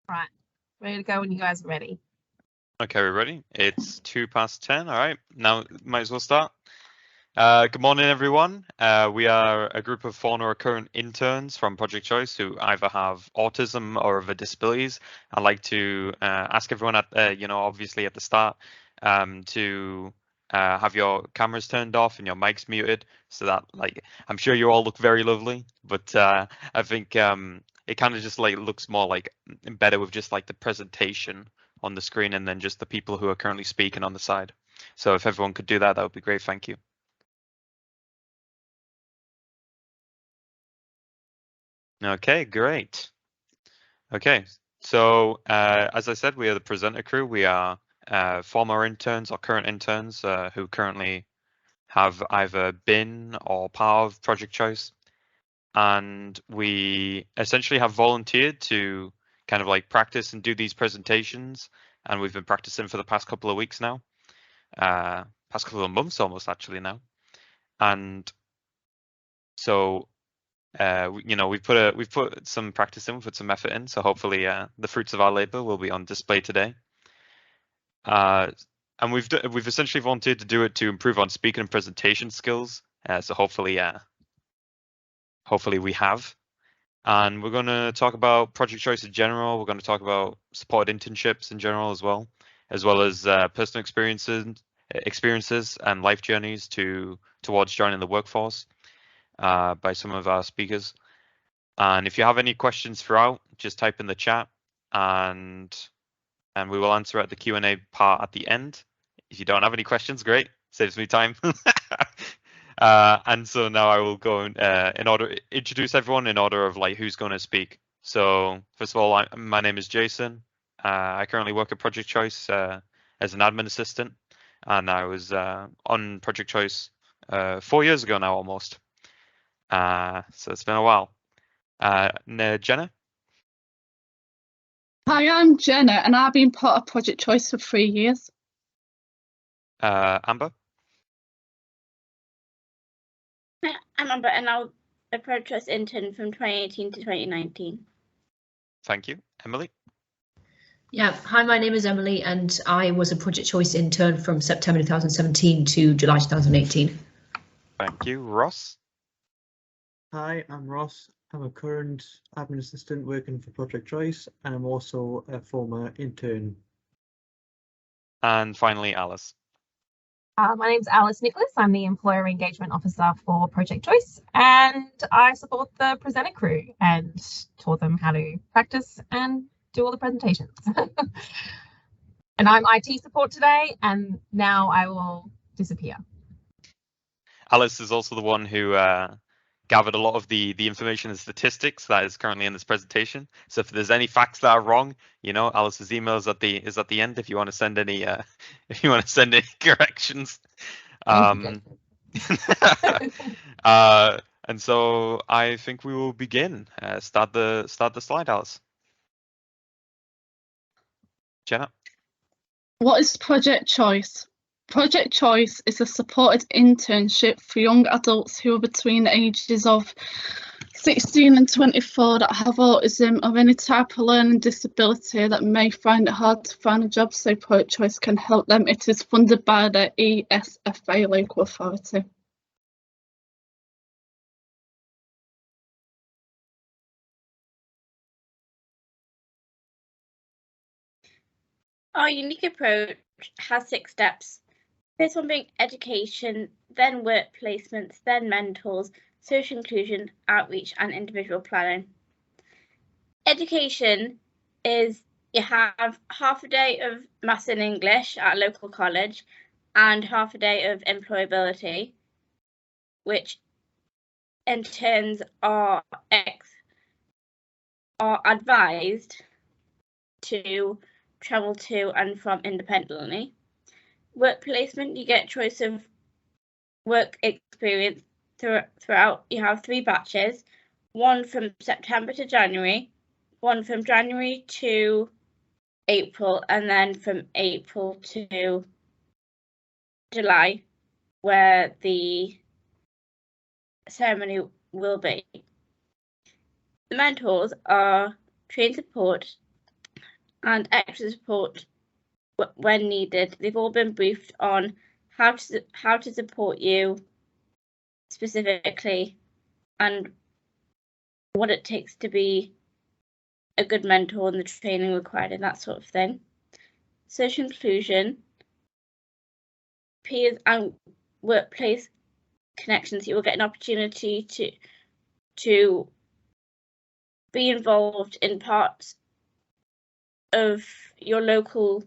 Right, ready to go when you guys are ready. Okay, we're ready. It's 10:02. All right, now might as well start. Good morning, everyone. We are a group of former or current interns from Project Choice who either have autism or other disabilities. I'd like to ask everyone at, obviously at the start, to have your cameras turned off and your mics muted, so that, like, I'm sure you all look very lovely, but I think it kind of just like looks more like better with just like the presentation on the screen and then just the people who are currently speaking on the side. So if everyone could do that, that would be great. Thank you. Okay, great. Okay, so as I said, we are the presenter crew. We are former interns or current interns who currently have either been or part of Project Choice. And we essentially have volunteered to kind of like practice and do these presentations. And we've been practicing for the past couple of weeks now, past couple of months almost actually now. And so we've put some practice in, we've put some effort in, so hopefully the fruits of our labor will be on display today. And we've essentially volunteered to do it to improve on speaking and presentation skills. So hopefully we have. And we're going to talk about Project Choice in general. We're going to talk about supported internships in general as well as personal experiences and life journeys towards joining the workforce by some of our speakers. And if you have any questions throughout, just type in the chat and we will answer at the Q&A part at the end. If you don't have any questions, great, saves me time. And so now I will go introduce everyone in order of like who's going to speak. So first of all, my name is Jason. I currently work at Project Choice as an admin assistant, and I was on Project Choice 4 years ago now almost. So it's been a while. Jenna? Hi, I'm Jenna, and I've been part of Project Choice for 3 years. Amber? I'm Amber, and I'm a Project Choice intern from 2018 to 2019. Thank you. Emily? Yeah, hi, my name is Emily, and I was a Project Choice intern from September 2017 to July 2018. Thank you. Ross? Hi, I'm Ross. I'm a current admin assistant working for Project Choice, and I'm also a former intern. And finally, Alice. My name's Alice Nicholas. I'm the Employer Engagement Officer for Project Choice, and I support the presenter crew and taught them how to practice and do all the presentations. And I'm IT support today, and now I will disappear. Alice is also the one who gathered a lot of the information and statistics that is currently in this presentation. So if there's any facts that are wrong, Alice's email is at the end if you want to send any corrections. And so I think we will begin. Start the slide, Alice. Jenna? What is Project Choice? Project Choice is a supported internship for young adults who are between the ages of 16 and 24 that have autism or any type of learning disability that may find it hard to find a job, so Project Choice can help them. It is funded by the ESFA local authority. Our unique approach has 6 steps. First one being education, then work placements, then mentors, social inclusion, outreach, and individual planning. Education is you have half a day of maths and English at a local college and half a day of employability, which interns are advised to travel to and from independently. Work placement, you get a choice of work experience throughout. You have 3 batches, one from September to January, one from January to April, and then from April to July, where the ceremony will be. The mentors are trained support and extra support when needed. They've all been briefed on how to support you specifically and what it takes to be a good mentor and the training required and that sort of thing. Social inclusion, peers and workplace connections. You will get an opportunity to be involved in parts of your local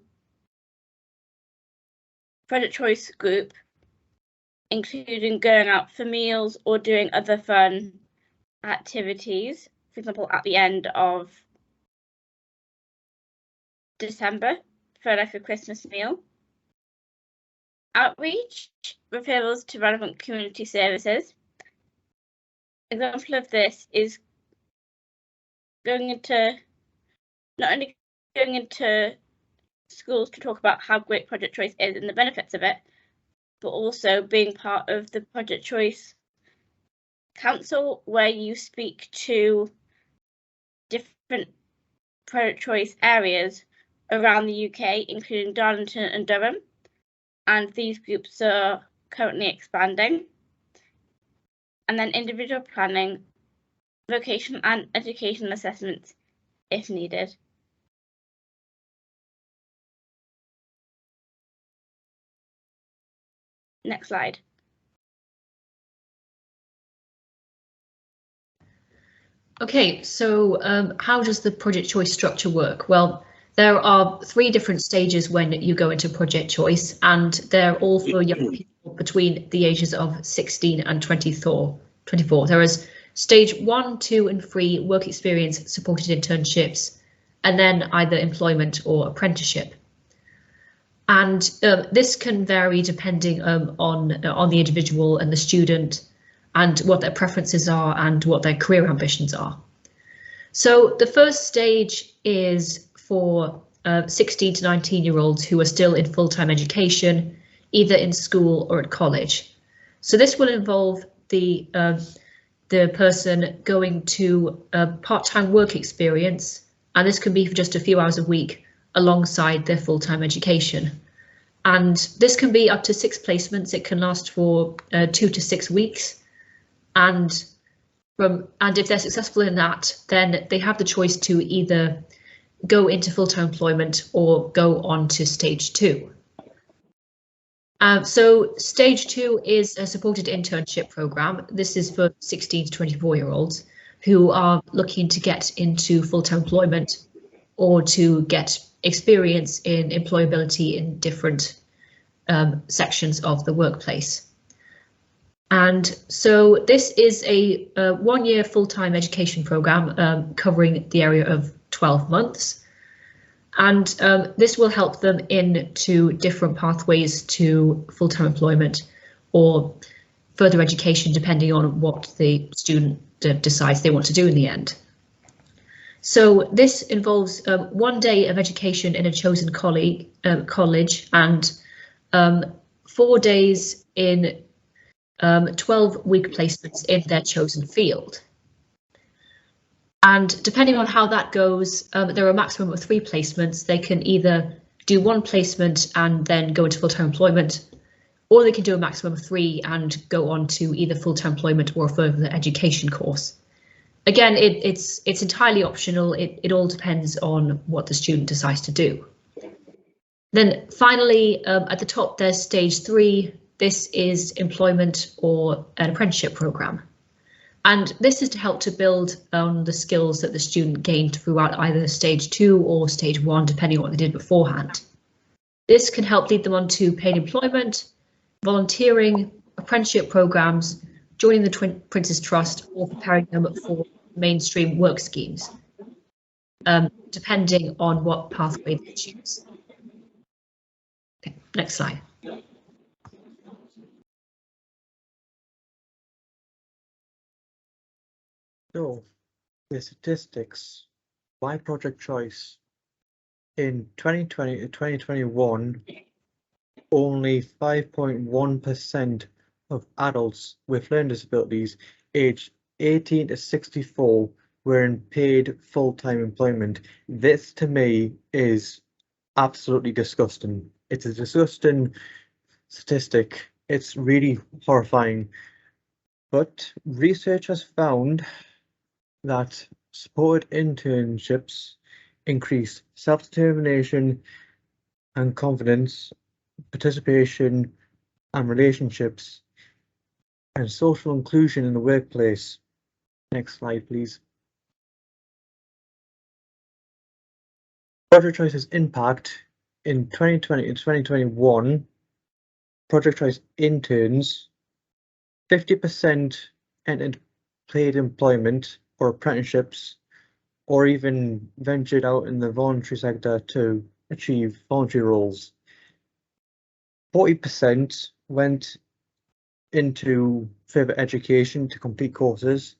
project choice group, including going out for meals or doing other fun activities. For example, at the end of December for like a Christmas meal. Outreach, referrals to relevant community services. Example of this is not only going into schools to talk about how great project choice is and the benefits of it, but also being part of the project choice council, where you speak to different project choice areas around the UK, including Darlington and Durham, and these groups are currently expanding. And then individual planning, vocational and educational assessments if needed. Next slide. Okay, so how does the project choice structure work? Well, there are 3 different stages when you go into project choice, and they're all for young people between the ages of 16 and 24. There is stage 1, 2 and 3 work experience supported internships, and then either employment or apprenticeship. And this can vary depending on the individual and the student, and what their preferences are and what their career ambitions are. So the first stage is for 16 to 19-year-olds who are still in full-time education, either in school or at college. So this will involve the person going to a part-time work experience, and this can be for just a few hours a week alongside their full-time education. And this can be up to 6 placements. It can last for 2 to 6 weeks. And if they're successful in that, then they have the choice to either go into full-time employment or go on to stage 2. So stage 2 is a supported internship program. This is for 16 to 24-year-olds who are looking to get into full-time employment or to get experience in employability in different sections of the workplace. And so this is a 1-year full-time education program covering the area of 12 months. And this will help them into different pathways to full-time employment or further education, depending on what the student decides they want to do in the end. So this involves 1 day of education in a chosen college and 4 days in 12-week placements in their chosen field. And depending on how that goes, there are a maximum of 3 placements. They can either do 1 placement and then go into full-time employment, or they can do a maximum of 3 and go on to either full-time employment or a further education course. Again, it's entirely optional. It all depends on what the student decides to do. Then finally, at the top, there's stage 3. This is employment or an apprenticeship program. And this is to help to build on the skills that the student gained throughout either stage 2 or stage 1, depending on what they did beforehand. This can help lead them on to paid employment, volunteering, apprenticeship programs, joining the Twin Princes Trust, or preparing them for mainstream work schemes, depending on what pathway they choose. Okay, next slide. So, the statistics by project choice. In 2020 to 2021, only 5.1% of adults with learning disabilities aged 18 to 64 were in paid full-time employment. This to me is absolutely disgusting. It's a disgusting statistic. It's really horrifying. But research has found that supported internships increase self-determination and confidence, participation and relationships, and social inclusion in the workplace. Next slide, please. Project Choice's impact in 2020 and 2021, Project Choice interns, 50% entered paid employment or apprenticeships, or even ventured out in the voluntary sector to achieve voluntary roles. 40% went into further education to complete courses.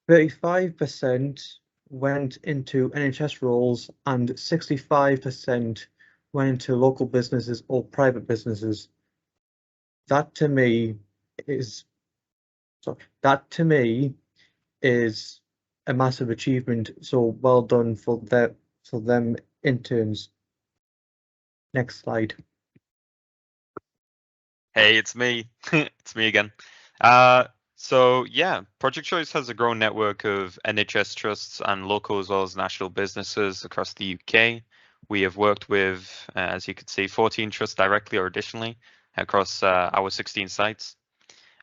35% went into NHS roles and 65% went into local businesses or private businesses. That to me is a massive achievement. So well done for them interns. Next slide. Hey, it's me. It's me again. So yeah, Project Choice has a growing network of NHS trusts and local as well as national businesses across the UK. We have worked with, as you can see, 14 trusts directly or additionally across our 16 sites,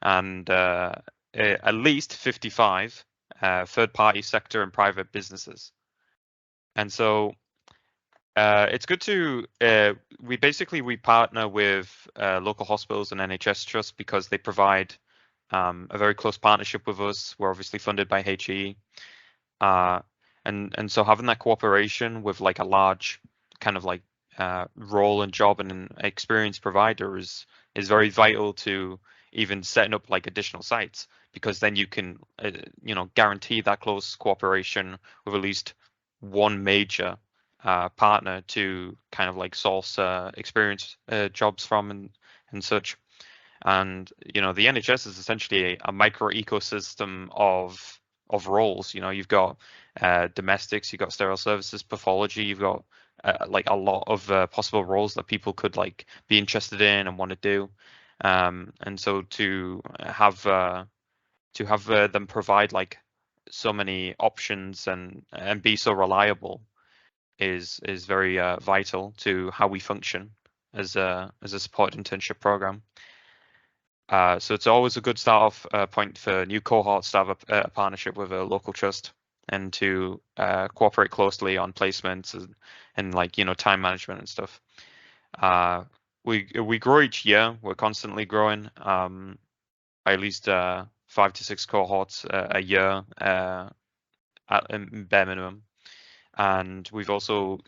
and at least 55 third-party sector and private businesses. And so it's good to we partner with local hospitals and NHS trusts because they provide a very close partnership with us. We're obviously funded by HE, and so having that cooperation with like a large kind of like role and job and an experience provider is very vital to even setting up like additional sites, because then you can guarantee that close cooperation with at least one major partner to kind of like source experience jobs from and such. And the NHS is essentially a micro ecosystem of roles. You've got domestics, you've got sterile services, pathology, you've got like a lot of possible roles that people could like be interested in and want to do. And so to have them provide like so many options and be so reliable is very vital to how we function as a supported internship program. So it's always a good start off point for new cohorts to have a partnership with a local trust and to cooperate closely on placements and like time management and stuff. We grow each year. We're constantly growing by at least 5 to 6 cohorts a year at bare minimum. And we've also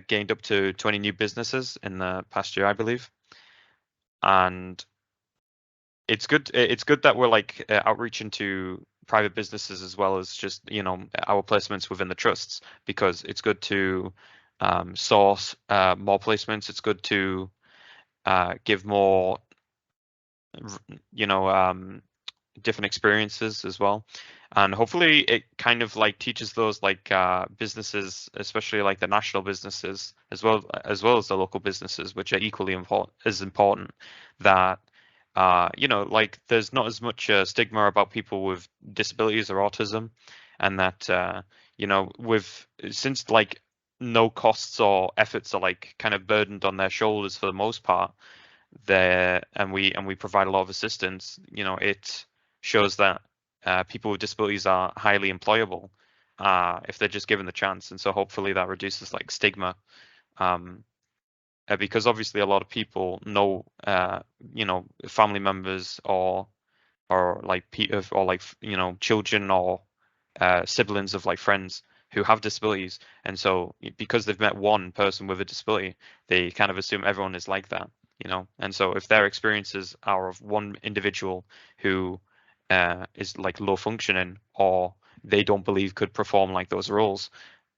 gained up to 20 new businesses in the past year, I believe. And it's good that we're like outreaching to private businesses as well as just our placements within the trusts, because it's good to source more placements. It's good to give more different experiences as well, and hopefully it kind of like teaches those like businesses, especially like the national businesses as well as the local businesses, which are equally important, that like there's not as much stigma about people with disabilities or autism, and that since like no costs or efforts are like kind of burdened on their shoulders for the most part, and we provide a lot of assistance. It shows that people with disabilities are highly employable if they're just given the chance, and so hopefully that reduces like stigma, because obviously a lot of people know family members or children or siblings of like friends who have disabilities, and so because they've met one person with a disability, they kind of assume everyone is like that. And so if their experiences are of one individual who is like low functioning, or they don't believe could perform like those roles,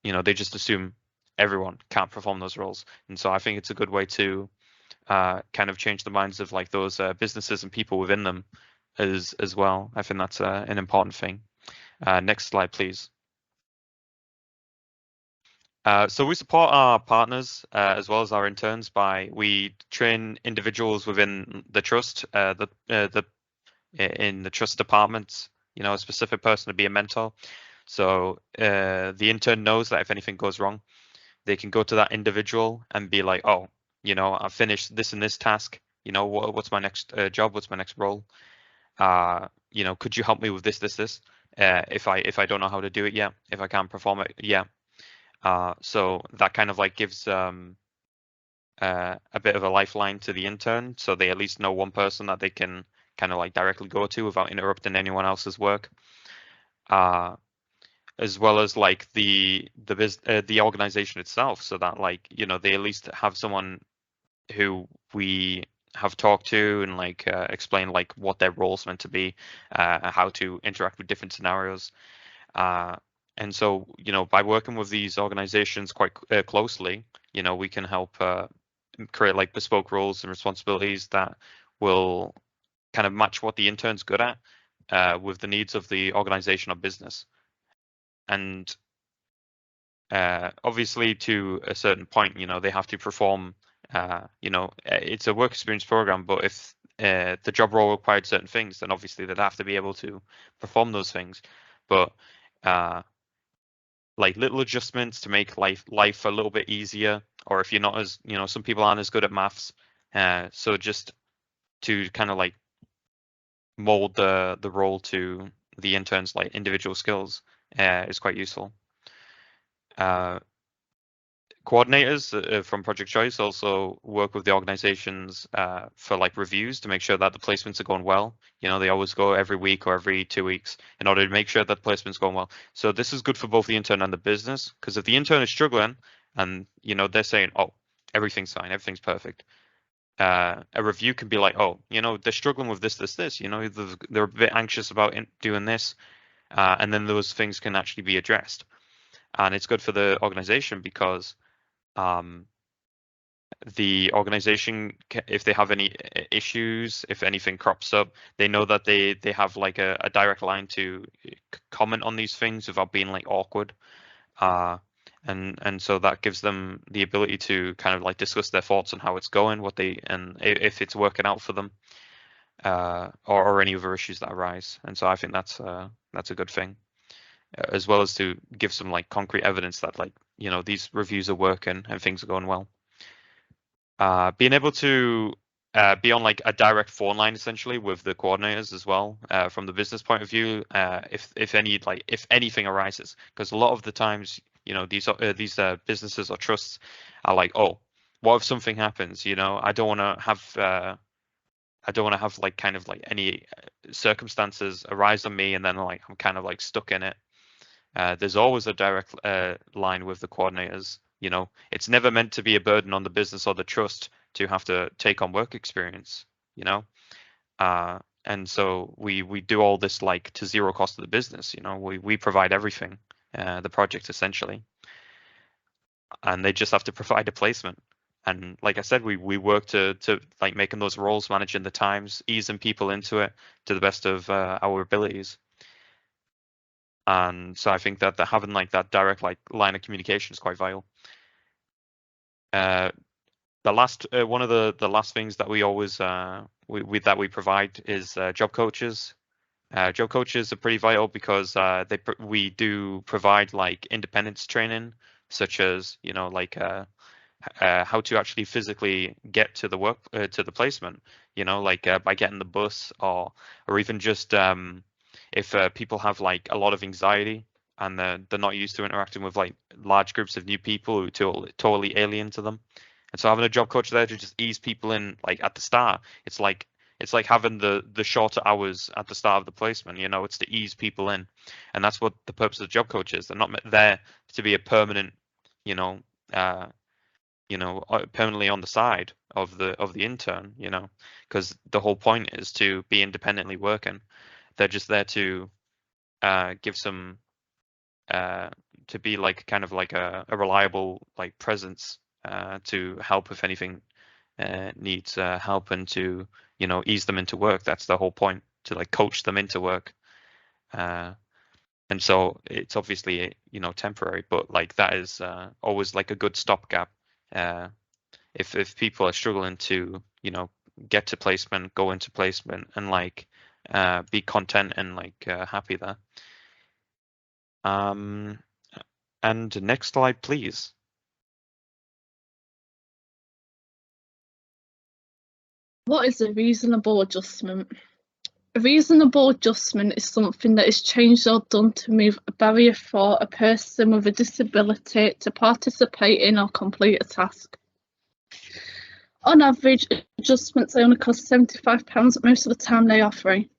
they just assume everyone can't perform those roles. And so I think it's a good way to kind of change the minds of like those businesses and people within them as well. I think that's an important thing. Next slide, please. So we support our partners as well as our interns we train individuals within the trust, in the trust departments, you know, a specific person to be a mentor. So the intern knows that if anything goes wrong, they can go to that individual and be like, oh, you know, I've finished this and this task. You know, what's my next job? What's my next role? You know, could you help me with this? If I don't know how to do it yet, if I can't perform it, yeah. So that kind of like gives a bit of a lifeline to the intern, so they at least know one person that they can kind of like directly go to without interrupting anyone else's work. As well as like the organization itself, so that like, you know, they at least have someone who we have talked to and like explain like what their role's meant to be, how to interact with different scenarios. And so, you know, by working with these organizations quite closely, you know, we can help create like bespoke roles and responsibilities that will kind of match what the intern's good at with the needs of the organization or business. And obviously to a certain point, you know, they have to perform, you know, it's a work experience program, but if the job role required certain things, then obviously they'd have to be able to perform those things. But like little adjustments to make life a little bit easier, or if you're not as, you know, some people aren't as good at maths, so just to kind of like mold the role to the intern's like individual skills is quite useful. Coordinators from Project Choice also work with the organizations for like reviews to make sure that the placements are going well. You know, they always go every week or every 2 weeks in order to make sure that the placement's going well. So this is good for both the intern and the business, because if the intern is struggling and, you know, they're saying, oh, everything's fine, everything's perfect, a review can be like, oh, you know, they're struggling with this, you know, they're a bit anxious about doing this, and then those things can actually be addressed. And it's good for the organization because the organization, if they have any issues, if anything crops up, they know that they have like a direct line to comment on these things without being like awkward. And so that gives them the ability to kind of like discuss their thoughts on how it's going, and if it's working out for them, or any other issues that arise. And so I think that's a good thing, as well as to give some like concrete evidence that like, you know, these reviews are working and things are going well. Being able to be on like a direct phone line essentially with the coordinators as well, from the business point of view, if anything arises, because a lot of the times, you know, these businesses or trusts are like, oh, what if something happens? You know, I don't want to have like kind of like any circumstances arise on me and then like I'm kind of like stuck in it. There's always a direct line with the coordinators. You know, it's never meant to be a burden on the business or the trust to have to take on work experience, you know. And so we do all this like to zero cost to the business, you know, we provide everything, the project essentially. And they just have to provide a placement. And like I said, we work to like making those roles, managing the times, easing people into it to the best of our abilities. And so I think that having like that direct like line of communication is quite vital. The last one of the last things that we always we provide is job coaches. Job coaches are pretty vital because we do provide like independence training, such as, you know, like how to actually physically get to the work to the placement, you know, like by getting the bus, or even just if people have like a lot of anxiety and they're not used to interacting with like large groups of new people who are totally alien to them. And so having a job coach there to just ease people in like at the start, it's like having the shorter hours at the start of the placement, you know, it's to ease people in. And that's what the purpose of the job coach is. They're not there to be a permanent, permanently on the side of the intern, you know, because the whole point is to be independently working. They're just there to give some to be like kind of like a reliable like presence to help if anything needs help, and to, you know, ease them into work. That's the whole point. like coach them into work. And so it's obviously, you know, temporary, but like that is always like a good stopgap. If people are struggling to, you know, get to placement, go into placement, and like be content and like happy there. And next slide, please. What is a reasonable adjustment? A reasonable adjustment is something that is changed or done to move a barrier for a person with a disability to participate in or complete a task. On average, adjustments only cost £75, but most of the time they are free.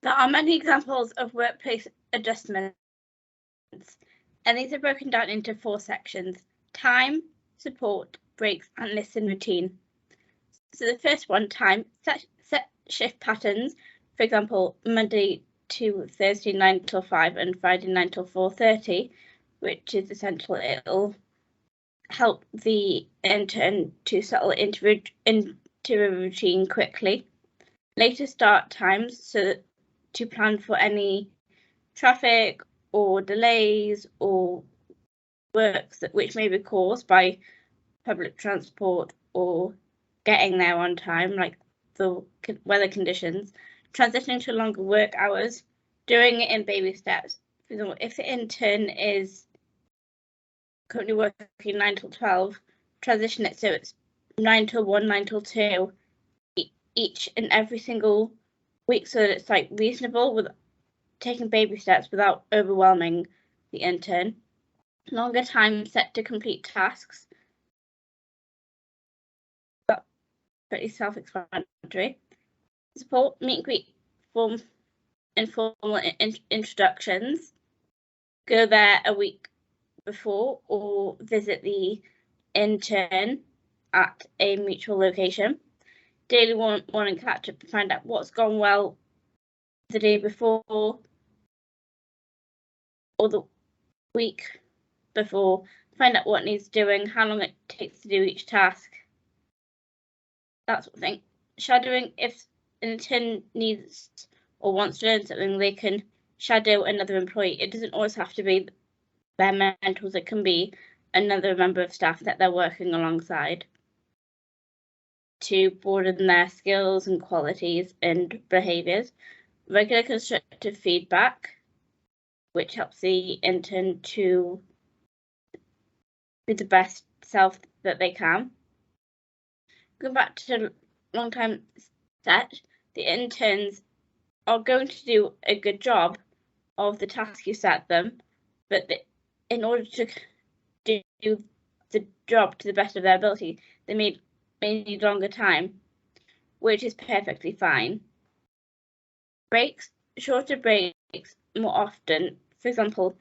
There are many examples of workplace adjustments, and these are broken down into 4 sections: time, support, breaks, and listen routine. So the first one, time, set shift patterns, for example, Monday to Thursday 9 till 5 and Friday 9 till 4:30, which is essential. It'll help the intern to settle into a routine quickly. Later start times, so to plan for any traffic or delays or works which may be caused by public transport or getting there on time, like the weather conditions. Transitioning to longer work hours, doing it in baby steps. For example, if the intern is currently working 9 till 12, transition it so it's 9 till 1, 9 till 2, each and every single week, so that it's like reasonable with taking baby steps without overwhelming the intern. Longer time set to complete tasks. That's pretty self-explanatory. Support, meet and greet, informal introductions. Go there a week before or visit the intern at a mutual location. Daily morning catch up to find out what's gone well the day before or the week before. Find out what needs doing, how long it takes to do each task, that sort of thing. Shadowing, if an intern needs or wants to learn something, they can shadow another employee. It doesn't always have to be their mentors, it can be another member of staff that they're working alongside to broaden their skills and qualities and behaviours. Regular constructive feedback, which helps the intern to be the best self that they can. Going back to long time set, the interns are going to do a good job of the task you set them, but in order to do the job to the best of their ability, they may need longer time, which is perfectly fine. Breaks, shorter breaks more often. For example,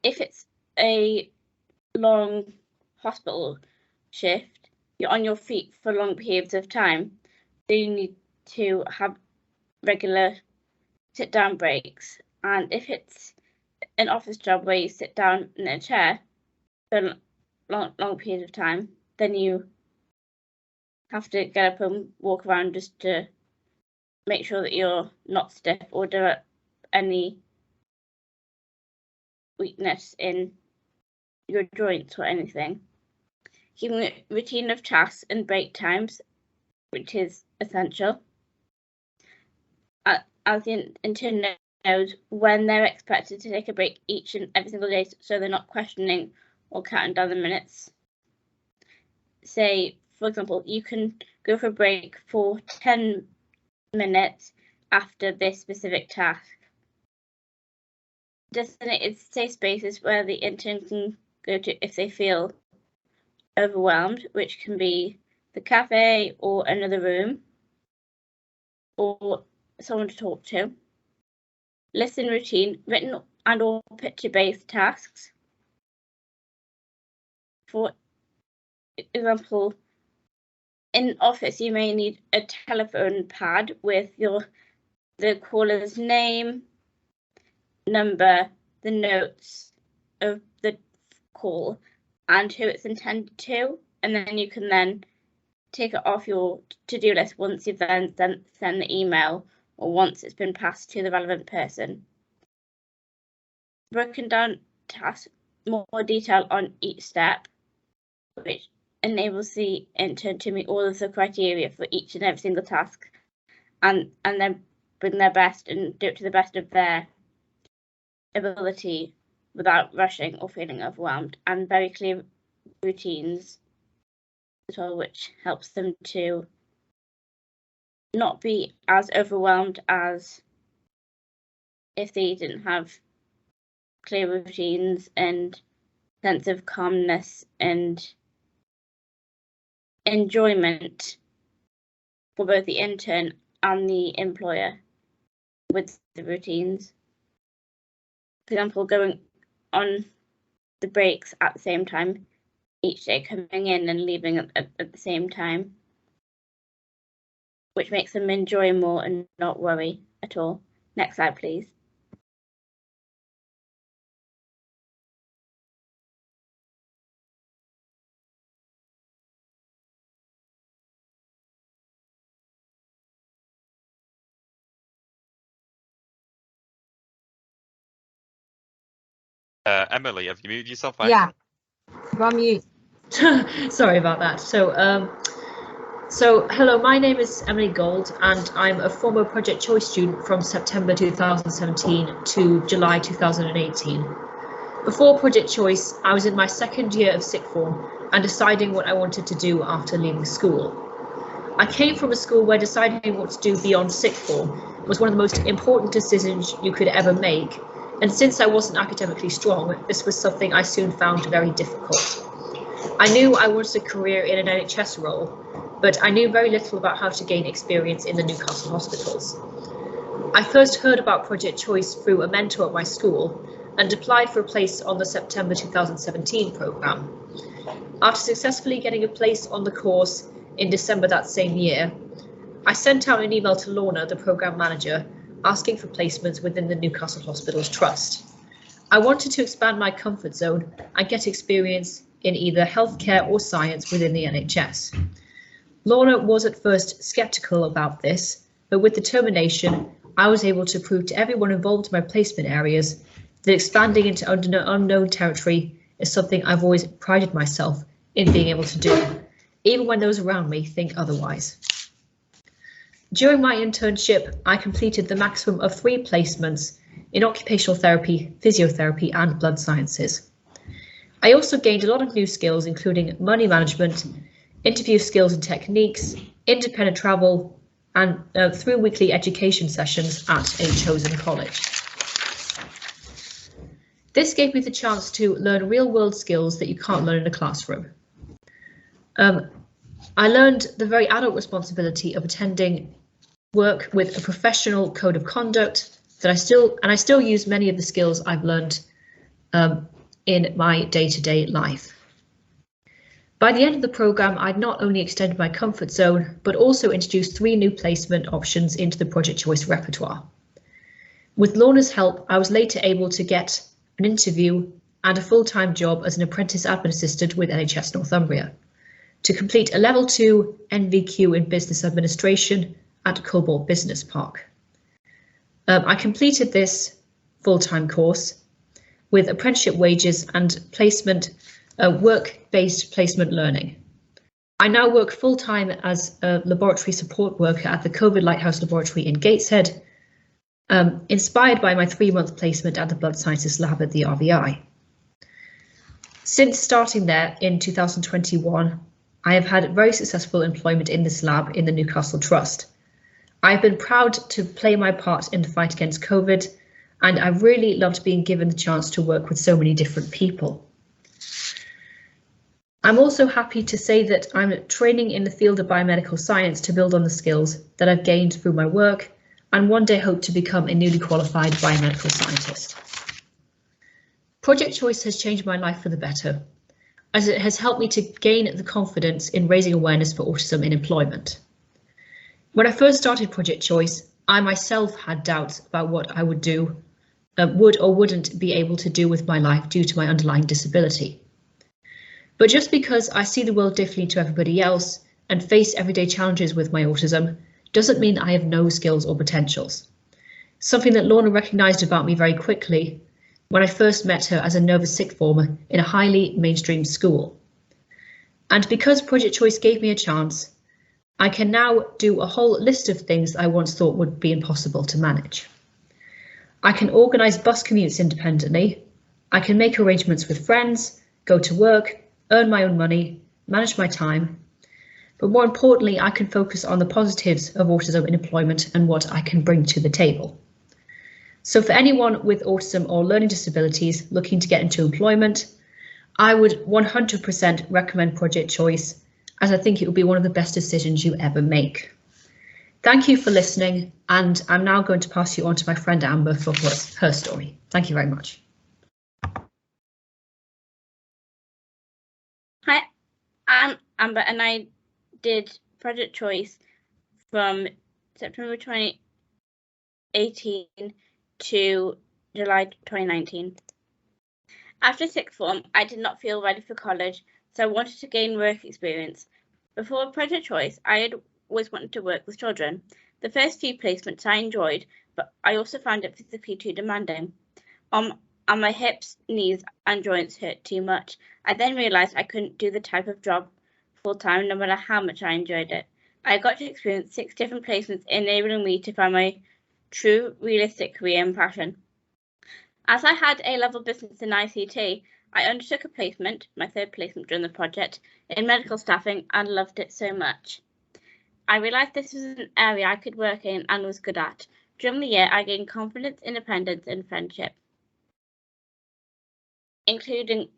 if it's a long hospital shift, you're on your feet for long periods of time, then you need to have regular sit-down breaks. And if it's an office job where you sit down in a chair for a long period of time, then you have to get up and walk around just to make sure that you're not stiff or develop any weakness in your joints or anything. Keeping a routine of tasks and break times, which is essential. As the intern knows when they're expected to take a break each and every single day, so they're not questioning or counting down the minutes. Say, for example, you can go for a break for 10 minutes after this specific task. Designated safe spaces where the intern can go to if they feel overwhelmed, which can be the cafe or another room or someone to talk to. Listen routine, written and or picture-based tasks. For example, in office, you may need a telephone pad with your the caller's name, number, the notes of the call, and who it's intended to, and then you can then take it off your to-do list once you've then send the email or once it's been passed to the relevant person. Broken down tasks, more detail on each step, which enables the intern to meet all of the criteria for each and every single task, and then bring their best and do it to the best of their ability without rushing or feeling overwhelmed, and very clear routines as well, which helps them to not be as overwhelmed as if they didn't have clear routines and sense of calmness and enjoyment for both the intern and the employer with the routines. For example, going on the breaks at the same time each day, coming in and leaving at the same time, which makes them enjoy more and not worry at all. Next slide, please. Emily, have you muted yourself? Yeah, you're on mute. Sorry about that. So hello, my name is Emily Gold, and I'm a former Project Choice student from September 2017 to July 2018. Before Project Choice, I was in my second year of sixth form and deciding what I wanted to do after leaving school. I came from a school where deciding what to do beyond sixth form was one of the most important decisions you could ever make, and since I wasn't academically strong, this was something I soon found very difficult. I knew I wanted a career in an NHS role, but I knew very little about how to gain experience in the Newcastle hospitals. I first heard about Project Choice through a mentor at my school and applied for a place on the September 2017 programme. After successfully getting a place on the course in December that same year, I sent out an email to Lorna, the programme manager, asking for placements within the Newcastle Hospitals Trust. I wanted to expand my comfort zone and get experience in either healthcare or science within the NHS. Lorna was at first sceptical about this, but with determination, I was able to prove to everyone involved in my placement areas that expanding into unknown territory is something I've always prided myself in being able to do, even when those around me think otherwise. During my internship, I completed the maximum of 3 placements in occupational therapy, physiotherapy, and blood sciences. I also gained a lot of new skills, including money management, interview skills and techniques, independent travel, and through weekly education sessions at a chosen college. This gave me the chance to learn real-world skills that you can't learn in a classroom. I learned the very adult responsibility of attending work with a professional code of conduct that I still use many of the skills I've learned in my day-to-day life. By the end of the programme, I'd not only extended my comfort zone, but also introduced 3 new placement options into the Project Choice repertoire. With Lorna's help, I was later able to get an interview and a full-time job as an apprentice admin assistant with NHS Northumbria, to complete a level 2 NVQ in business administration at Cobalt Business Park. I completed this full-time course with apprenticeship wages and placement, work-based placement learning. I now work full-time as a laboratory support worker at the COVID Lighthouse Laboratory in Gateshead, inspired by my 3-month placement at the Blood Sciences Lab at the RVI. Since starting there in 2021, I have had very successful employment in this lab in the Newcastle Trust. I've been proud to play my part in the fight against COVID, and I really loved being given the chance to work with so many different people. I'm also happy to say that I'm training in the field of biomedical science to build on the skills that I've gained through my work, and one day hope to become a newly qualified biomedical scientist. Project Choice has changed my life for the better, as it has helped me to gain the confidence in raising awareness for autism in employment. When I first started Project Choice, I myself had doubts about what I would or wouldn't be able to do with my life due to my underlying disability. But just because I see the world differently to everybody else and face everyday challenges with my autism doesn't mean I have no skills or potentials. Something that Lorna recognised about me very quickly when I first met her as a nervous sixth former in a highly mainstream school. And because Project Choice gave me a chance, I can now do a whole list of things I once thought would be impossible to manage. I can organise bus commutes independently, I can make arrangements with friends, go to work, earn my own money, manage my time, but more importantly, I can focus on the positives of autism in employment and what I can bring to the table. So for anyone with autism or learning disabilities looking to get into employment, I would 100% recommend Project Choice, as I think it will be one of the best decisions you ever make. Thank you for listening, and I'm now going to pass you on to my friend Amber for her story. Thank you very much. Hi, I'm Amber, and I did Project Choice from September 2018 to July 2019. After sixth form, I did not feel ready for college, so I wanted to gain work experience. Before Project Choice, I had always wanted to work with children. The first few placements I enjoyed, but I also found it physically too demanding. And my hips, knees and joints hurt too much. I then realised I couldn't do the type of job full-time no matter how much I enjoyed it. I got to experience 6 different placements, enabling me to find my true, realistic career and passion. As I had A-level business in ICT, I undertook a placement, my 3rd placement during the project, in medical staffing and loved it so much. I realised this was an area I could work in and was good at. During the year, I gained confidence, independence and friendship, including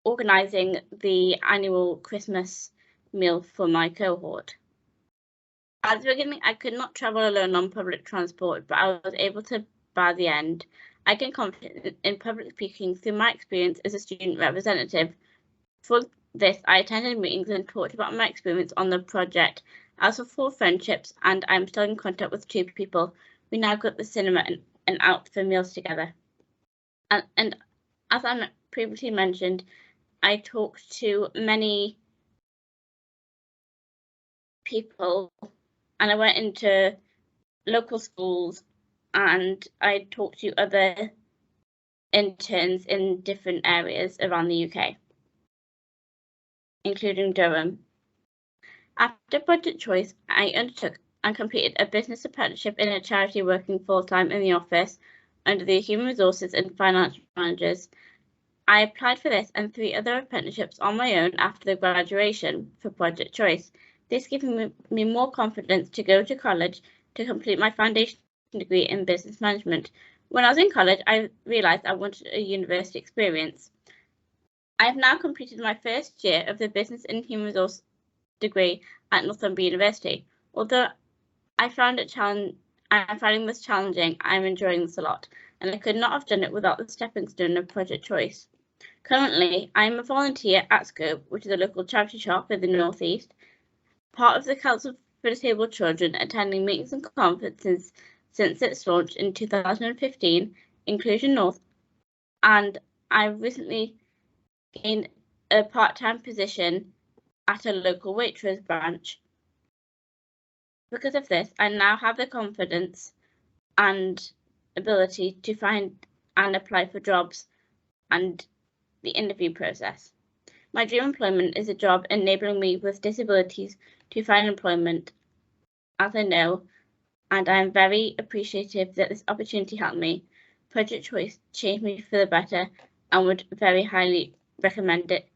organising the annual Christmas meal for my cohort. At the beginning, I could not travel alone on public transport, but I was able to by the end. I gained confidence in public speaking through my experience as a student representative. For this, I attended meetings and talked about my experience on the project. I also formed friendships, and I'm still in contact with 2 people. We now go to the cinema and out for meals together. And as I previously mentioned, I talked to many people, and I went into local schools, and I talked to other interns in different areas around the UK, including Durham. After Project Choice, I undertook and completed a business apprenticeship in a charity working full-time in the office under the Human Resources and Finance Managers. I applied for this and 3 other apprenticeships on my own after the graduation for Project Choice. This gave me more confidence to go to college to complete my foundation degree in business management. When I was in college, I realised I wanted a university experience. I have now completed my first year of the Business and Human Resource degree at Northumbria University. Although I'm finding this challenging, I'm enjoying this a lot, and I could not have done it without the stepping stone of Project Choice. Currently, I am a volunteer at Scope, which is a local charity shop in the North East, part of the Council for Disabled Children, attending meetings and conferences since its launch in 2015, Inclusion North, and I recently gained a part-time position at a local Waitrose branch. Because of this, I now have the confidence and ability to find and apply for jobs and the interview process. My dream employment is a job enabling me with disabilities to find employment, as I know, and I am very appreciative that this opportunity helped me. Project Choice changed me for the better and would very highly recommend it.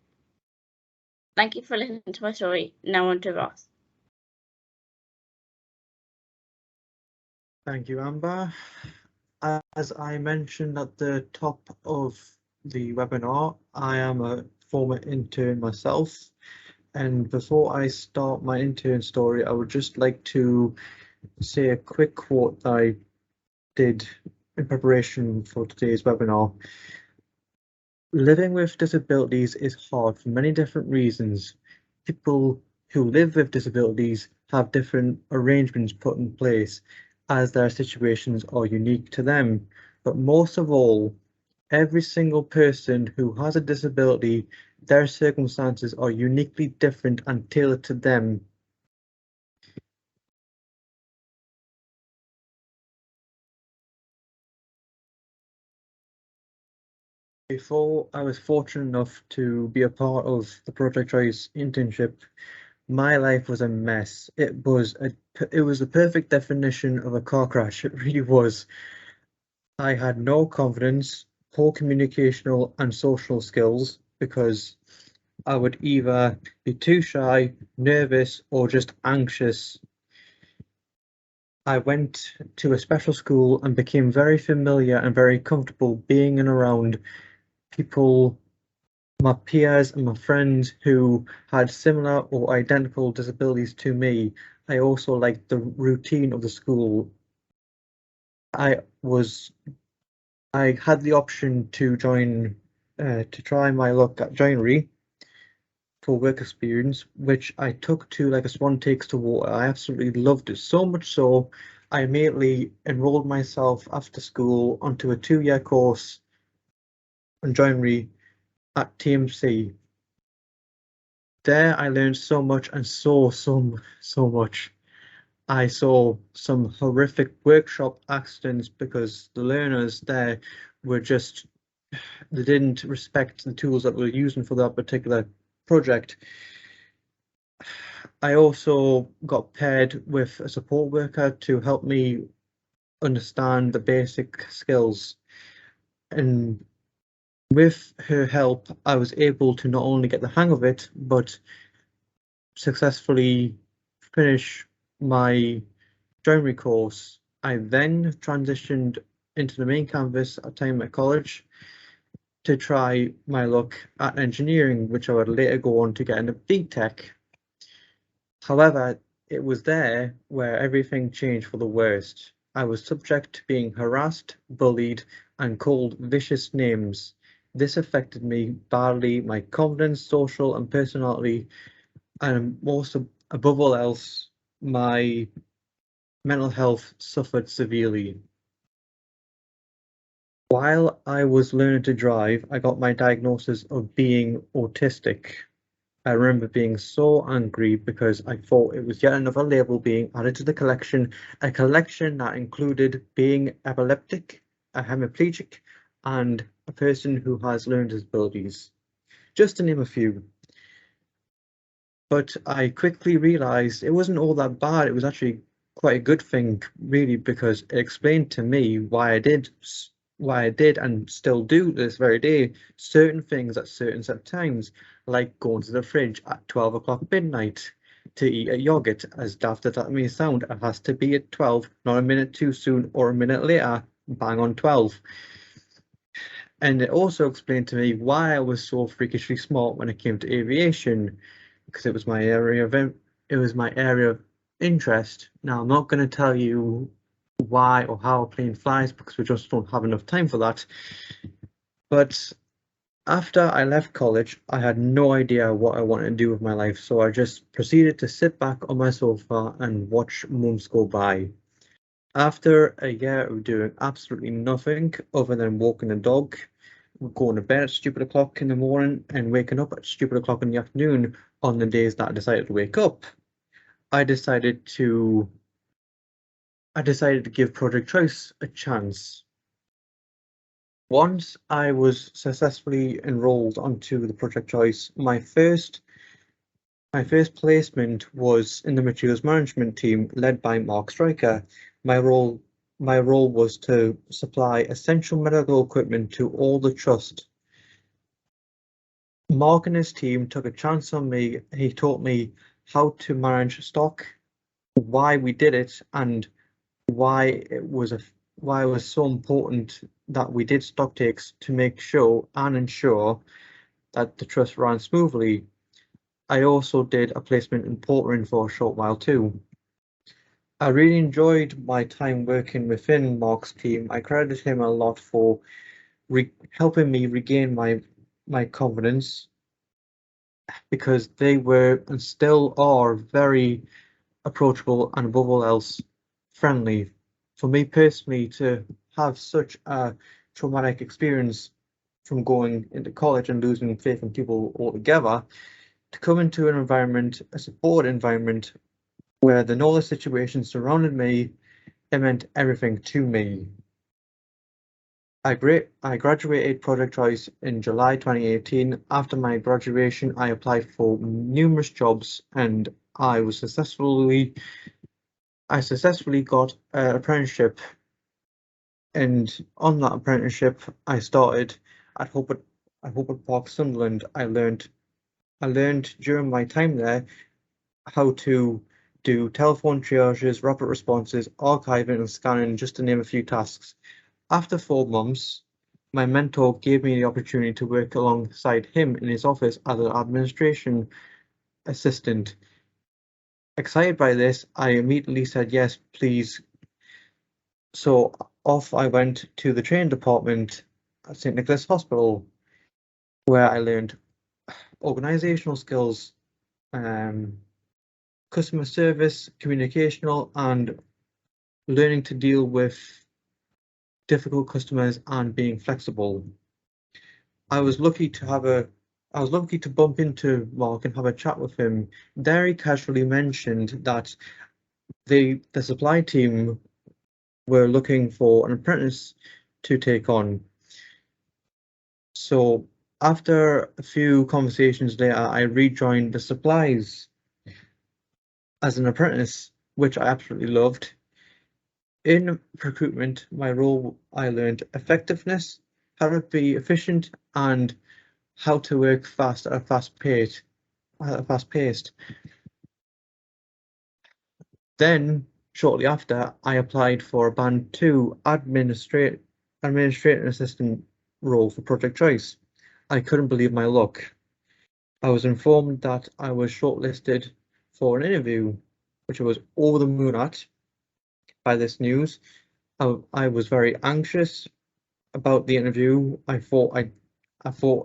Thank you for listening to my story. Now on to Ross. Thank you, Amber. As I mentioned at the top of the webinar, I am a former intern myself. And before I start my intern story, I would just like to say a quick quote that I did in preparation for today's webinar. Living with disabilities is hard for many different reasons. People who live with disabilities have different arrangements put in place, as their situations are unique to them. But most of all, every single person who has a disability, their circumstances are uniquely different and tailored to them. Before I was fortunate enough to be a part of the Project Choice internship, my life was a mess. It was the perfect definition of a car crash. It really was. I had no confidence, poor communicational and social skills because I would either be too shy, nervous, or just anxious. I went to a special school and became very familiar and very comfortable being in around people, my peers and my friends who had similar or identical disabilities to me. I also liked the routine of the school. I had the option to try my luck at joinery for work experience, which I took to like a swan takes to water. I absolutely loved it so much so I immediately enrolled myself after school onto a 2-year course on joinery at TMC. There I learned so much and saw so much. I saw some horrific workshop accidents because the learners there were they didn't respect the tools that we were using for that particular project. I also got paired with a support worker to help me understand the basic skills, and with her help I was able to not only get the hang of it but successfully finish my joinery course. I then transitioned into the main campus at time at college to try my luck at engineering, which I would later go on to get into BTEC. However, it was there where everything changed for the worst. I was subject to being harassed, bullied, and called vicious names. This affected me badly, my confidence, social, and personality, and above all else, my mental health suffered severely. While I was learning to drive, I got my diagnosis of being autistic. I remember being so angry because I thought it was yet another label being added to the collection, a collection that included being epileptic, a hemiplegic, and a person who has learning disabilities, just to name a few. But I quickly realised it wasn't all that bad. It was actually quite a good thing, really, because it explained to me why I did and still do this very day certain things at certain set times, like going to the fridge at 12 o'clock midnight to eat a yogurt. As daft as that may sound, it has to be at 12, not a minute too soon or a minute later, bang on 12. And it also explained to me why I was so freakishly smart when it came to aviation, because it was my area of interest. Now I'm not going to tell you why or how a plane flies because we just don't have enough time for that. But after I left college, I had no idea what I wanted to do with my life, so I just proceeded to sit back on my sofa and watch months go by. After a year of doing absolutely nothing other than walking the dog, going to bed at stupid o'clock in the morning and waking up at stupid o'clock in the afternoon on the days that I decided to wake up, I decided to give Project Choice a chance. Once I was successfully enrolled onto the Project Choice, my first placement was in the materials management team led by Mark Stryker. My role was to supply essential medical equipment to all the trust. Mark and his team took a chance on me. He taught me how to manage stock, why we did it, and why it was so important that we did stock takes to make sure and ensure that the trust ran smoothly. I also did a placement in Portering for a short while too. I really enjoyed my time working within Mark's team. I credit him a lot for helping me regain my confidence, because they were and still are very approachable and above all else friendly. for me personally to have such a traumatic experience from going into college and losing faith in people altogether, to come into an environment, a support environment, where the knowledge situation surrounded me, it meant everything to me. I graduated Project Choice in July 2018. After my graduation, I applied for numerous jobs and I successfully got an apprenticeship. And on that apprenticeship, I started at Hope Park, Sunderland. I learned during my time there how to do telephone triages, rapid responses, archiving and scanning, just to name a few tasks. After 4 months, my mentor gave me the opportunity to work alongside him in his office as an administration assistant. Excited by this, I immediately said, yes, please. So off I went to the training department at St. Nicholas Hospital, where I learned organizational skills, customer service, communicational, and learning to deal with difficult customers and being flexible. I was lucky to bump into Mark and have a chat with him. There he casually mentioned that the supply team were looking for an apprentice to take on. So after a few conversations later, I rejoined the supplies as an apprentice, which I absolutely loved. In recruitment, my role, I learned effectiveness, how to be efficient, and how to work fast at a fast pace. Then, shortly after, I applied for a Band 2 administrative assistant role for Project Choice. I couldn't believe my luck. I was informed that I was shortlisted for an interview, which I was over the moon at by this news. I was very anxious about the interview. I thought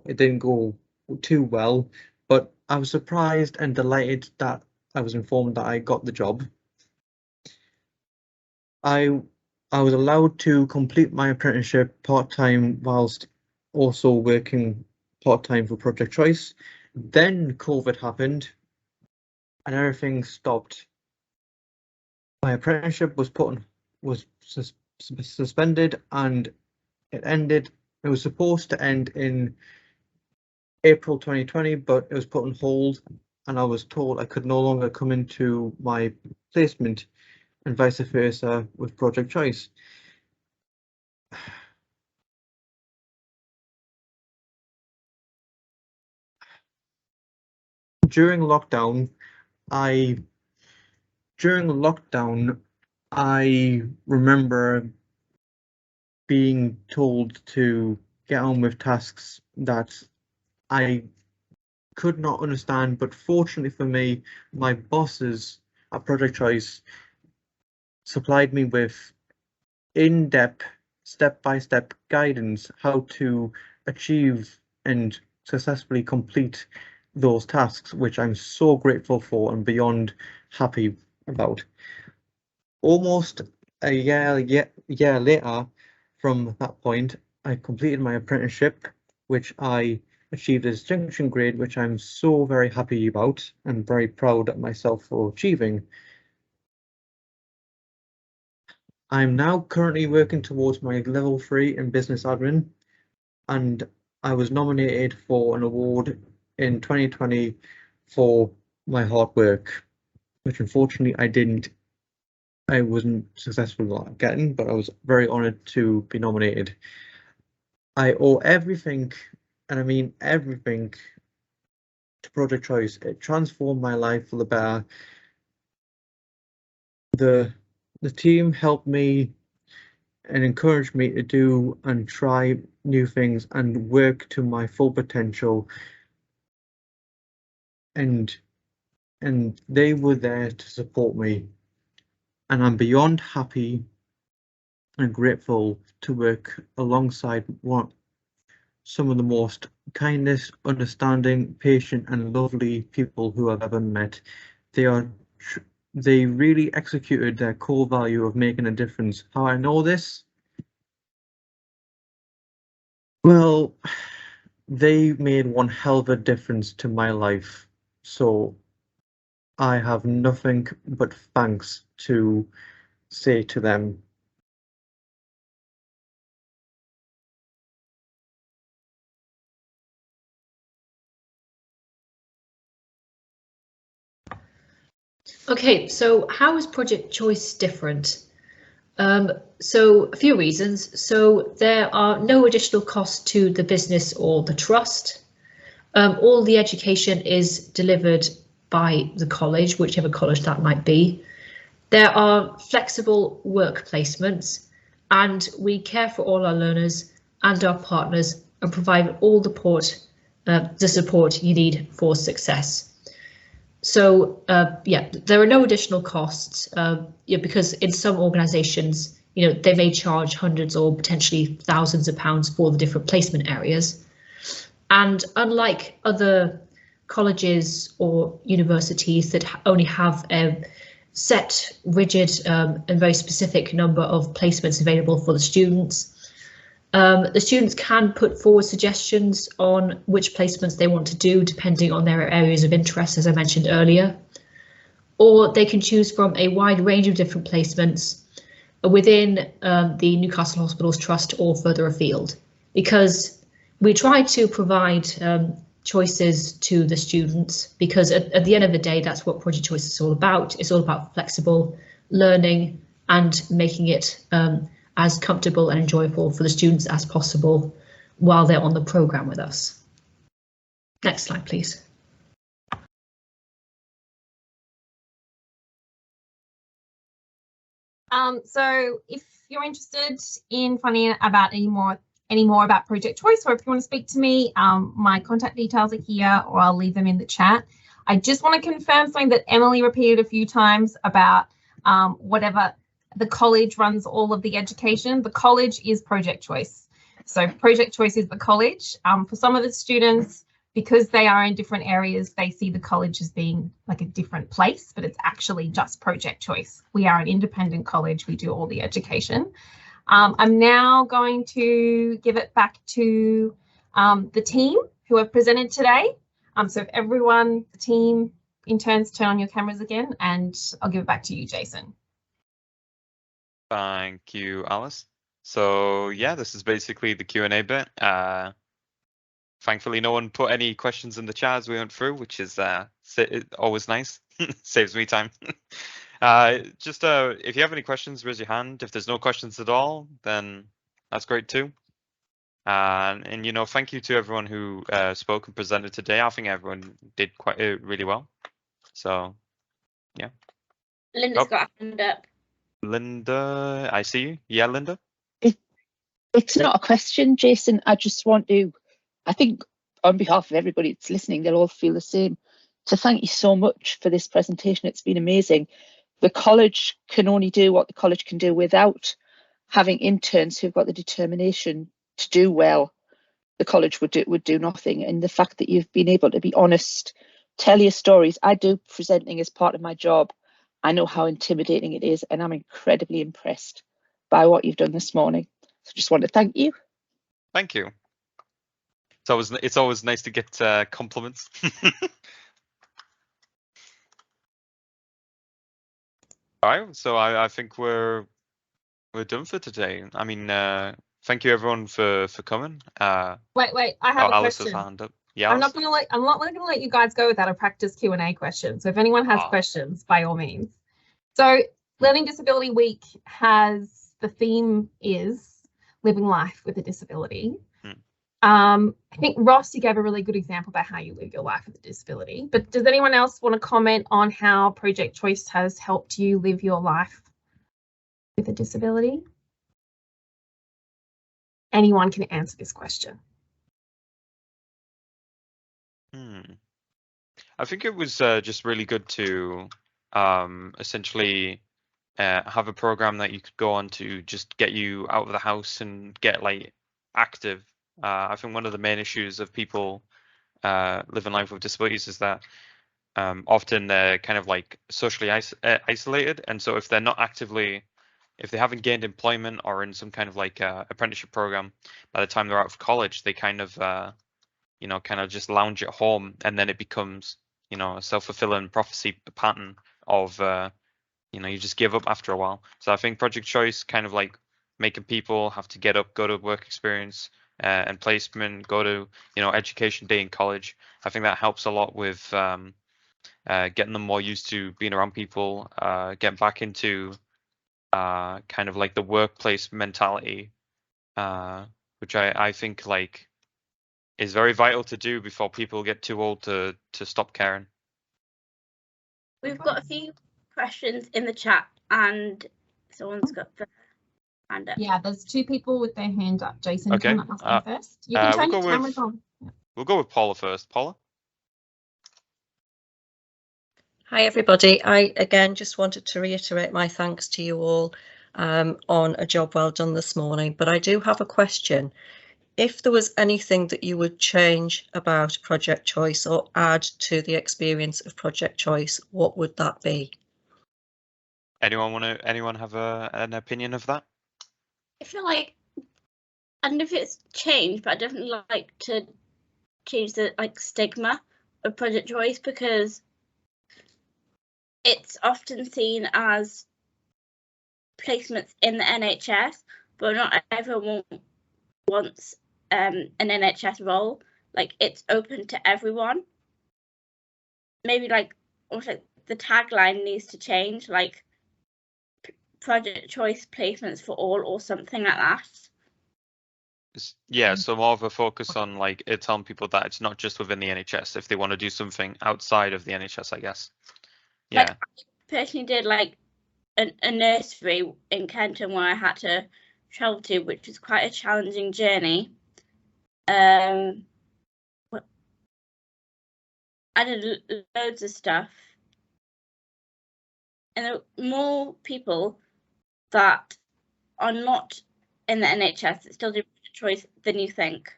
it didn't go too well, but I was surprised and delighted that I was informed that I got the job. I was allowed to complete my apprenticeship part-time whilst also working part-time for Project Choice. Then COVID happened and everything stopped. My apprenticeship was suspended and it ended. It was supposed to end in April 2020, but it was put on hold and I was told I could no longer come into my placement, and vice versa with Project Choice. During lockdown, I remember being told to get on with tasks that I could not understand, but fortunately for me, my bosses at Project Choice supplied me with in-depth, step-by-step guidance how to achieve and successfully complete those tasks, which I'm so grateful for and beyond happy about. Almost a year later from that point, I completed my apprenticeship, which I achieved a distinction grade, which I'm so very happy about and very proud of myself for achieving. I'm now currently working towards my level 3 in business admin, and I was nominated for an award in 2020 for my hard work, which unfortunately I wasn't successful at getting, but I was very honoured to be nominated. I owe everything, and I mean everything, to Project Choice. It transformed my life for the better. The team helped me and encouraged me to do and try new things and work to my full potential, and they were there to support me, and I'm beyond happy and grateful to work alongside some of the most kindest, understanding, patient and lovely people who I've ever met. They are they really executed their core value of making a difference. How I know this? Well, they made one hell of a difference to my life. So I have nothing but thanks to say to them. Okay, so how is project choice different? So a few reasons. So there are no additional costs to the business or the trust. All the education is delivered by the college, whichever college that might be. There are flexible work placements, and we care for all our learners and our partners and provide all the support you need for success. So yeah, there are no additional costs because in some organisations, they may charge hundreds or potentially thousands of pounds for the different placement areas. And unlike other colleges or universities that only have a set, rigid and very specific number of placements available for the students can put forward suggestions on which placements they want to do depending on their areas of interest, as I mentioned earlier, or they can choose from a wide range of different placements within the Newcastle Hospitals Trust or further afield, because we try to provide choices to the students, because at the end of the day, that's what Project Choice is all about. It's all about flexible learning and making it as comfortable and enjoyable for the students as possible while they're on the programme with us. Next slide, please. So if you're interested in finding out any more about Project Choice, or if you want to speak to me, my contact details are here, or I'll leave them in the chat. I just want to confirm something that Emily repeated a few times about whatever the college runs all of the education. The college is Project Choice. So Project Choice is the college. For some of the students, because they are in different areas, they see the college as being like a different place, but it's actually just Project Choice. We are an independent college. We do all the education. I'm now going to give it back to the team who have presented today. So if everyone, the team, interns, turn on your cameras again, and I'll give it back to you, Jason. Thank you, Alice. So yeah, this is basically the Q&A bit. Thankfully, no one put any questions in the chat as we went through, which is always nice. Saves me time. Just if you have any questions, raise your hand. If there's no questions at all, then that's great too. And thank you to everyone who spoke and presented today. I think everyone did quite really well. So yeah. Linda's got a hand up. Linda, I see you. Yeah, Linda. It's not a question, Jason. I just want to, I think on behalf of everybody that's listening, they'll all feel the same. So thank you so much for this presentation. It's been amazing. The college can only do what the college can do without having interns who've got the determination to do well. The college would do nothing. And the fact that you've been able to be honest, tell your stories. I do presenting as part of my job. I know how intimidating it is, and I'm incredibly impressed by what you've done this morning. So just want to thank you. Thank you. It's always nice to get compliments. All right, so I think we're done for today. I mean, thank you everyone for coming. Wait, I have a Alice question. has hand up. Yeah, I'm not gonna let you guys go without a practice Q&A question. So if anyone has questions, by all means. So Learning Disability Week has, the theme is living life with a disability. I think Ross, you gave a really good example about how you live your life with a disability, but does anyone else want to comment on how Project Choice has helped you live your life with a disability? Anyone can answer this question. I think it was just really good to essentially have a program that you could go on to just get you out of the house and get like active. I think one of the main issues of people living life with disabilities is that often they're kind of like socially isolated, and so if they're not actively, if they haven't gained employment or in some kind of like apprenticeship program, by the time they're out of college, they kind of kind of just lounge at home, and then it becomes a self-fulfilling prophecy pattern of you just give up after a while. So I think project choice kind of like making people have to get up, go to work experience and placement, go to education day in college. I think that helps a lot with getting them more used to being around people, getting back into kind of like the workplace mentality, which I think like is very vital to do before people get too old to stop caring. We've got a few questions in the chat, and someone's got the hand up. Yeah, there's 2 people with their hand up. Jason, Okay. you want to ask them first? You can turn we'll your go cameras on. We'll go with Paula first. Paula? Hi, everybody. I, again, just wanted to reiterate my thanks to you all on a job well done this morning. But I do have a question. If there was anything that you would change about project choice or add to the experience of project choice, what would that be? Anyone have an opinion of that? I feel like, I don't know if it's changed, but I definitely like to change the stigma of project choice, because it's often seen as placements in the NHS, but not everyone wants an NHS role. Like, it's open to everyone. Maybe almost like the tagline needs to change, like project choice placements for all or something like that. Yeah, so more of a focus on like telling people that it's not just within the NHS if they want to do something outside of the NHS, I guess. Yeah. Like, I personally did a nursery in Kenton where I had to travel to, which was quite a challenging journey. I did loads of stuff, and there are more people that are not in the NHS that still do choice than you think.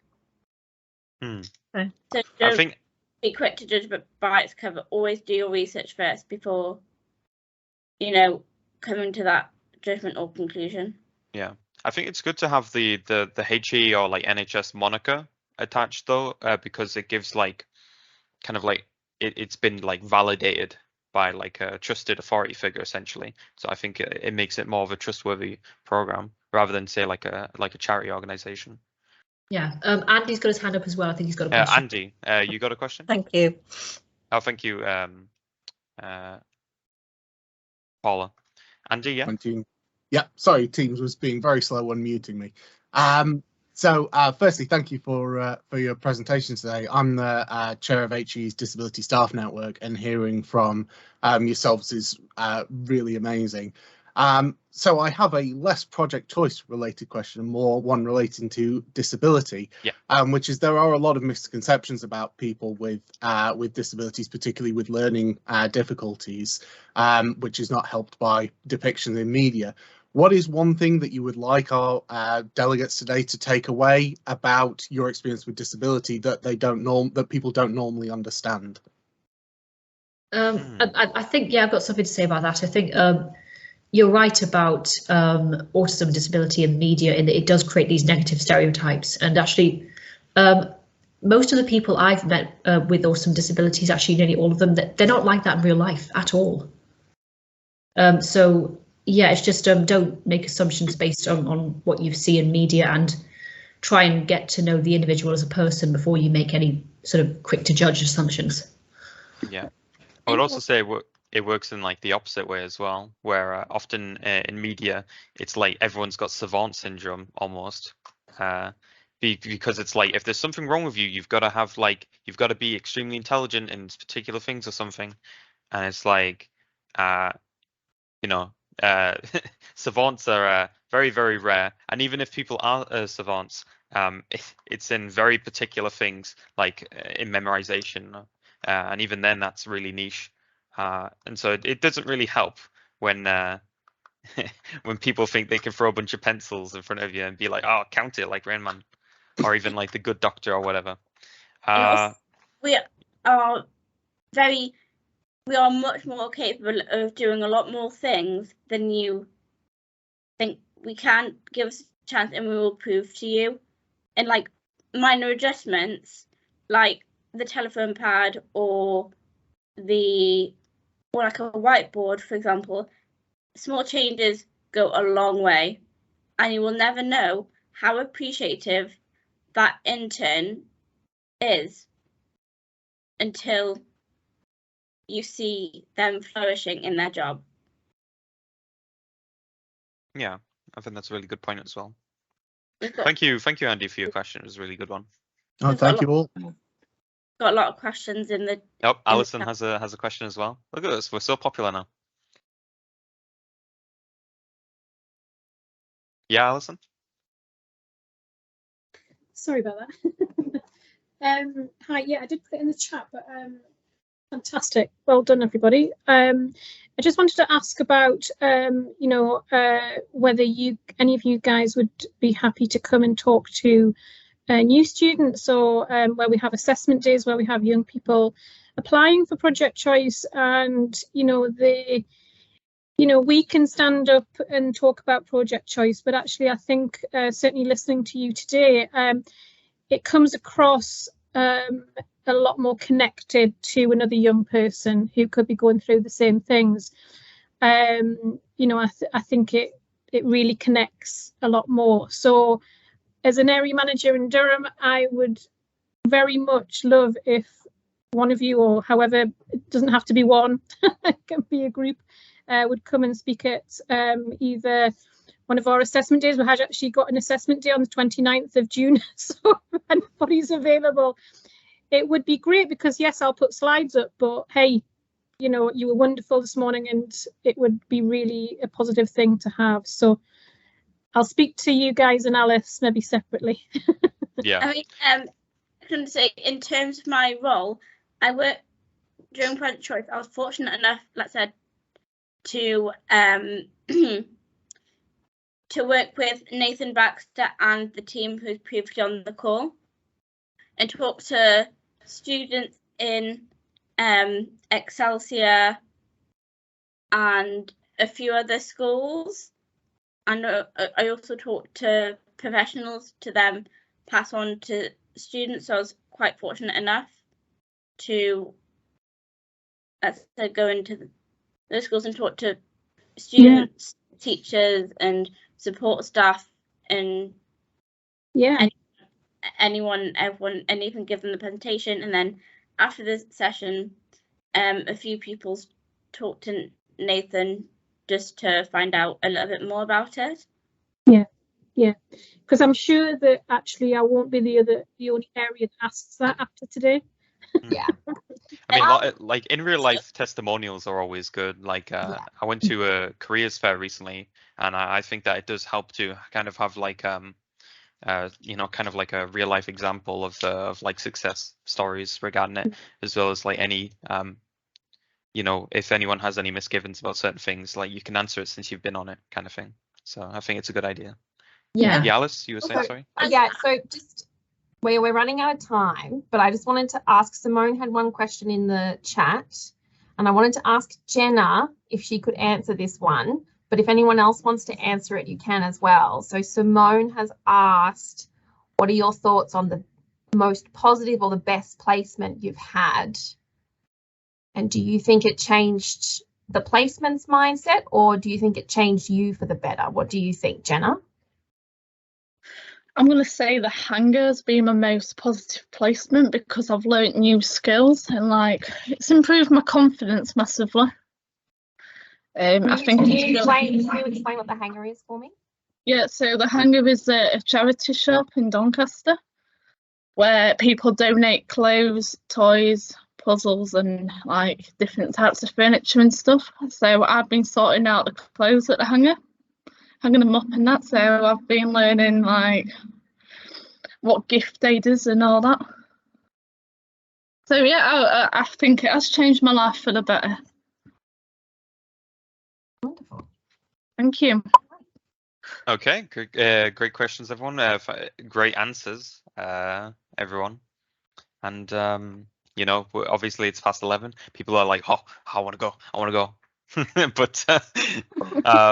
Okay. So don't be quick to judge by its cover. Always do your research first before coming to that judgment or conclusion. Yeah, I think it's good to have the HE or like NHS moniker attached though, because it gives like kind of like it's been like validated by like a trusted authority figure essentially. So I think it makes it more of a trustworthy program rather than say like a charity organization. Yeah, Andy's got his hand up as well. I think he's got a question. Andy, you got a question? Thank you. Oh, thank you, Paula. Andy, yeah. Yeah, sorry, Teams was being very slow on muting me. So firstly, thank you for your presentation today. I'm the chair of HE's Disability Staff Network, and hearing from yourselves is really amazing. So I have a less project choice related question, more one relating to disability, which is there are a lot of misconceptions about people with disabilities, particularly with learning difficulties, which is not helped by depictions in media. What is one thing that you would like our delegates today to take away about your experience with disability that that people don't normally understand? I think, yeah, I've got something to say about that. I think you're right about autism and disability in media, in that it does create these negative stereotypes. And actually, most of the people I've met with autism disabilities, actually nearly all of them, they're not like that in real life at all. So yeah, it's just don't make assumptions based on what you see in media, and try and get to know the individual as a person before you make any sort of quick to judge assumptions. Yeah, I would also say it works in like the opposite way as well, where often in media it's like everyone's got savant syndrome almost, because it's like if there's something wrong with you, you've got to be extremely intelligent in particular things or something, and it's like savants are very, very rare, and even if people are savants, it's in very particular things like in memorization, and even then that's really niche, and so it doesn't really help when when people think they can throw a bunch of pencils in front of you and be like, oh, count it like Rain Man, or even like the Good Doctor or whatever. We are very we are much more capable of doing a lot more things than you think we can. Give us a chance and we will prove to you. And like minor adjustments, like the telephone pad or like a whiteboard, for example, small changes go a long way, and you will never know how appreciative that intern is until you see them flourishing in their job. Yeah, I think that's a really good point as well. Thank you, Andy, for your question. It was a really good one. Oh, thank you all. Got a lot of questions in the. Oh, Alison has a question as well. Look at us, we're so popular now. Yeah, Alison. Sorry about that. Hi, yeah, I did put it in the chat, but fantastic. Well done, everybody. I just wanted to ask about, whether any of you guys would be happy to come and talk to new students, or where we have assessment days, where we have young people applying for project choice, and we can stand up and talk about project choice, but actually I think certainly listening to you today, it comes across a lot more connected to another young person who could be going through the same things. I think it really connects a lot more. So as an area manager in Durham, I would very much love if one of you, or however, it doesn't have to be one, it can be a group, would come and speak at either one of our assessment days. We had actually got an assessment day on the 29th of June, so if anybody's available, it would be great, because yes, I'll put slides up, but hey, you were wonderful this morning, and it would be really a positive thing to have. So I'll speak to you guys and Alice maybe separately. Yeah. I mean, I can say in terms of my role, I work during Project Choice. I was fortunate enough, like I said, to to work with Nathan Baxter and the team who's previously on the call, and talk to students in Excelsior and a few other schools. And I also talked to professionals to then pass on to students. So I was quite fortunate enough to go into those schools and talk to students, teachers, and support staff, and everyone, and even give them the presentation. And then after the session, a few people talked to Nathan just to find out a little bit more about it. Yeah, because I'm sure that actually I won't be the only area that asks that after today. Yeah. I mean, like in real life, testimonials are always good. Like I went to a careers fair recently, and I think that it does help to kind of have like kind of like a real life example of like success stories regarding it, as well as like any if anyone has any misgivings about certain things, like you can answer it since you've been on it, kind of thing. So I think it's a good idea. Yeah. Yeah, Alice, you were saying, sorry? Yeah, so just we're running out of time, but I just wanted to ask, Simone had one question in the chat, and I wanted to ask Jenna if she could answer this one, but if anyone else wants to answer it, you can as well. So Simone has asked, what are your thoughts on the most positive or the best placement you've had? And do you think it changed the placement's mindset, or do you think it changed you for the better? What do you think, Jenna? I'm going to say the hangar's been my most positive placement, because I've learnt new skills, and like it's improved my confidence massively. I think. Can you explain what the hangar is for me? Yeah, so the hangar is a charity shop in Doncaster where people donate clothes, toys, puzzles, and like different types of furniture and stuff. So I've been sorting out the clothes at the hangar, hanging them up and that. So I've been learning like what gift aid is and all that. So yeah, I think it has changed my life for the better. Wonderful. Thank you. Okay, great questions, everyone. Great answers, everyone. And You know, obviously it's past 11. People are like, oh, I want to go. I want to go. But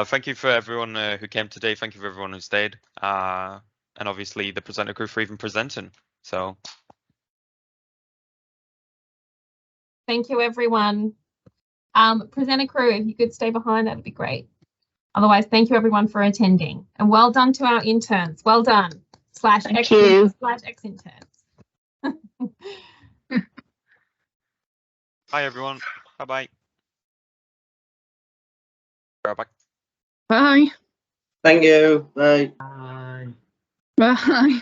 thank you for everyone who came today. Thank you for everyone who stayed. And obviously the presenter crew for even presenting. So Thank you, everyone. Presenter crew, if you could stay behind, that'd be great. Otherwise, thank you everyone for attending, and well done to our interns. Well done. Thank you. /ex-interns. bye everyone. Bye bye. Bye. Bye. Thank you. Bye. Bye. Bye.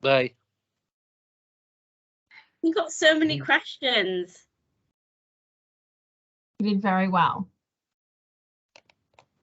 Bye. You got so many questions. You did very well.